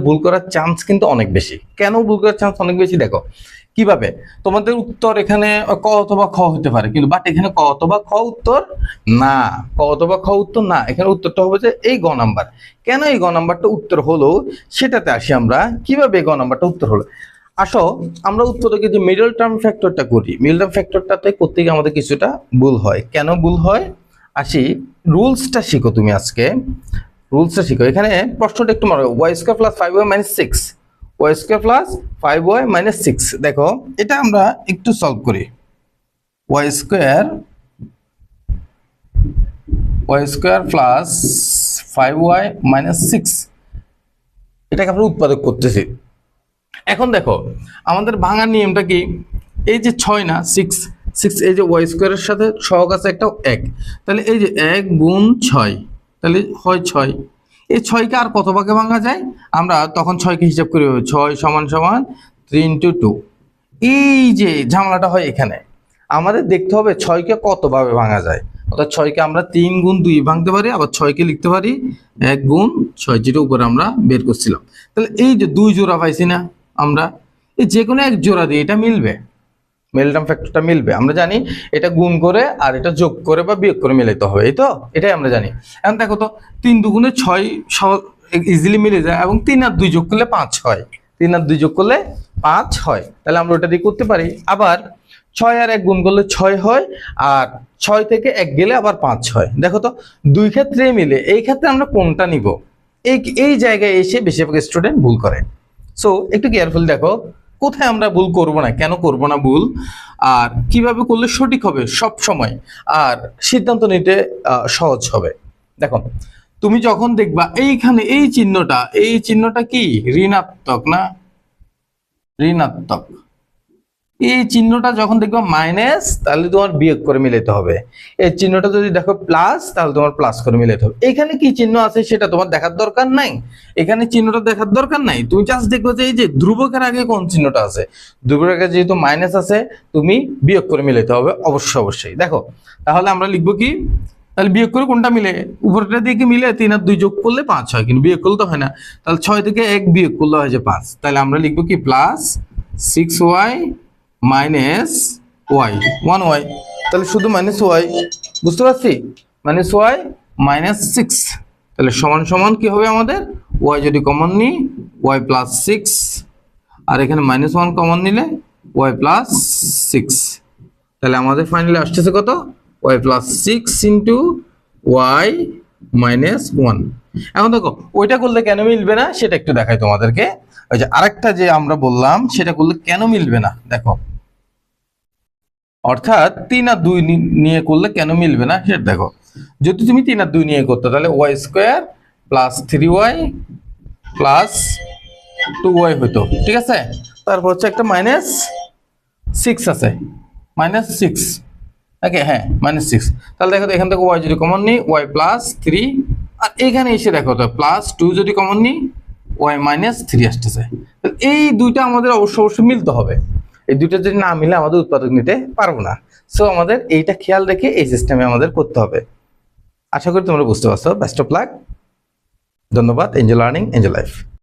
ভুল করার চান্স কিন্তু অনেক বেশি। কেন ভুল করার চান্স অনেক বেশি দেখো কিভাবে। তোমাদের উত্তর এখানে ক অথবা খ হতে পারে, কিন্তু বাট এখানে ক অথবা খ উত্তর না, ক অথবা খ উত্তর না, এখানে উত্তরটা হবে যে এই গ নাম্বার। কেন এই গ নাম্বারটা উত্তর হলো সেটাতে আসি আমরা, কিভাবে গ নাম্বারটা উত্তর হলো। আসো আমরা উত্তর থেকে যে মিডল টার্ম ফ্যাক্টরটা করি, মিডল টার্ম ফ্যাক্টরটাতে করতে গিয়ে আমাদের কিছুটা ভুল হয়। কেন ভুল হয় আসি, রুলসটা শিখো তুমি আজকে, রুলসটা শিখো। এখানে প্রশ্নটা একটু মনে রাখো, y square plus 5y minus 6, y square plus 5y minus 6। দেখো এটা আমরা একটু সলভ করি। Y square plus 5y minus 6, এটাকে আমরা উৎপাদক করতেছি। এখন দেখো আমাদের ভাঙার নিয়মটা কি, এই যে 6 না 6, এই যে ওয়াই স্কোয়ারের সাথে সহগ আছে একটা 1, তাহলে এই যে 1 গুণ 6 তাহলে হয় 6। এই 6কে আর কত ভাগে ভাঙা যায়, আমরা তখন 6কে হিসাব করি 6 সমান সমান 3 ইন্টু 2। এই যে ঝামেলাটা হয় এখানে, আমাদের দেখতে হবে 6কে কত ভাবে ভাঙা যায়। অর্থাৎ 6কে আমরা 3 গুণ 2 ভাঙতে পারি, আবার 6কে লিখতে পারি 1 গুণ 6, যেটা উপরে আমরা বের করছিলাম। তাহলে এই যে 2 জোড়া পাইছি না আমরা, এই যে কোনো এক জোড়া দিয়ে এটা মিলবে, মিডল টার্ম ফ্যাক্টরটা মিলবে। আমরা জানি এটা গুণ করে আর এটা যোগ করে বা বিয়োগ করে মিলাইতে হবে, এই তো এটাই আমরা জানি। এখন দেখো তো 3 দুগুণে 6 ইজিলি মিলে যায়, এবং 3 আর 2 যোগ করলে 5 হয়, 3 আর 2 যোগ করলে 5 হয়, তাহলে আমরা ওটা দিয়ে করতে পারি। আবার 6 আর 1 গুণ করলে 6 হয়, আর 6 থেকে 1 গেলে আবার 5 হয়। দেখো তো দুই ক্ষেত্রে মিলে, এই ক্ষেত্রে আমরা কোনটা নিব, এই জায়গায় এসে বেশিরভাগ স্টুডেন্ট ভুল করে। সো একটু কেয়ারফুল দেখো কোথায় আমরা ভুল করব না, কেন করব না ভুল, আর কিভাবে করলে সঠিক হবে সব সময়, আর সিদ্ধান্ত নিতে সহজ হবে। দেখো তুমি যখন দেখবা এইখানে এই চিহ্নটা কি ঋণাত্মক না, ঋণাত্মক, এই চিহ্নটা যখন দেখবা মাইনাস তাহলে তোমার বিয়োগ করে মিলাতে হবে। এই চিহ্নটা যদি দেখো প্লাস তাহলে তোমার প্লাস করে মিলাতে হবে। এখানে কি চিহ্ন আছে সেটা তোমার দেখার দরকার নাই, এখানে চিহ্নটা দেখার দরকার নাই, তুমি জাস্ট দেখো যে এই যে ধ্রুবকের আগে কোন চিহ্নটা আছে, ধ্রুবকের আগে যেহেতু মাইনাস আছে তুমি বিয়োগ করে মিলাতে হবে অবশ্যই। দেখো তাহলে আমরা লিখবো কি, তাহলে বিয়োগ করে কোনটা মিলে, উপরটা দিয়ে কি মিলে 3 আর 2 যোগ করলে 5 হয়, কিন্তু বিয়োগ করলে তো হয় না, তাহলে 6 থেকে 1 বিয়োগ করলে হয় যে 5। তাহলে আমরা লিখবো কি plus 6y minus Y 1y, তাহলে শুধু মাইনাস ওয়াই, বুঝতে পারছি, মাইনাস ওয়াই মাইনাস 6, তাহলে সমান সমান কি হবে আমাদের, ওয়াই যদি কমন নিই ওয়াই প্লাস 6, আর এখানে মাইনাস 1 কমন নিলে ওয়াই প্লাস 6, তাহলে আমাদের ফাইনালি আসতেছে কত, y plus 6 into y minus 1। এখন দেখো ওইটা করলে কেন মিলবে না সেটা একটু দেখাই তোমাদেরকে। ওই যে আরেকটা যে আমরা বললাম সেটা করলে কেন মিলবে না দেখো, অর্থাৎ 3 আর 2 নিয়ে করলে কেন মিলবে না সেটা দেখো। যদি তুমি 3 আর 2 নিয়ে করতে তাহলে Y square plus 3y plus 2y হতো, ঠিক আছে। তারপর হচ্ছে একটা মাইনাস 6 আছে, মাইনাস 6, ওকে হ্যাঁ মাইনাস 6। তাহলে দেখো এখান থেকে ওয়াই যদি কমন নিই ওয়াই প্লাস 3, আর এখানে এসে দেখো তো প্লাস 2 যদি কমন নিই ওয়াই মাইনাস 3 আসতেছে। এই দুইটা আমাদের অবশ্যই মিলতে হবে, এই দুইটা যদি না মিলে আমাদের উৎপাদক নিতে পারবো না। সো আমাদের এইটা খেয়াল রেখে এই সিস্টেমে আমাদের করতে হবে। আশা করি তোমরা বুঝতে পারছো। বেস্ট অফ লাক, ধন্যবাদ। Enjoy learning, enjoy life.